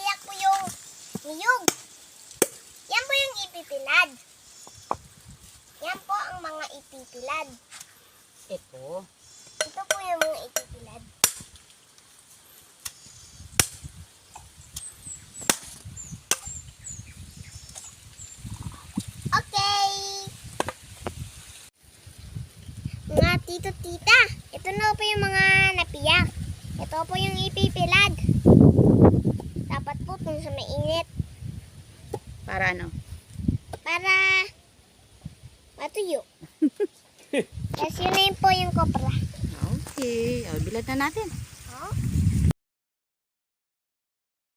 Tiyak po yung niyog. Yan po yung ipipilad. Yan po ang mga ipipilad. Ito. Ito po yung mga ipipilad. Okay. Mga tito-tita, ito na po yung mga napiyak. Ito po yung ipipilad. Dapat po kung sa mainit. Para ano? Para matuyo. Kasi yun na yun po yung kopra. Okay. O, bilad na natin.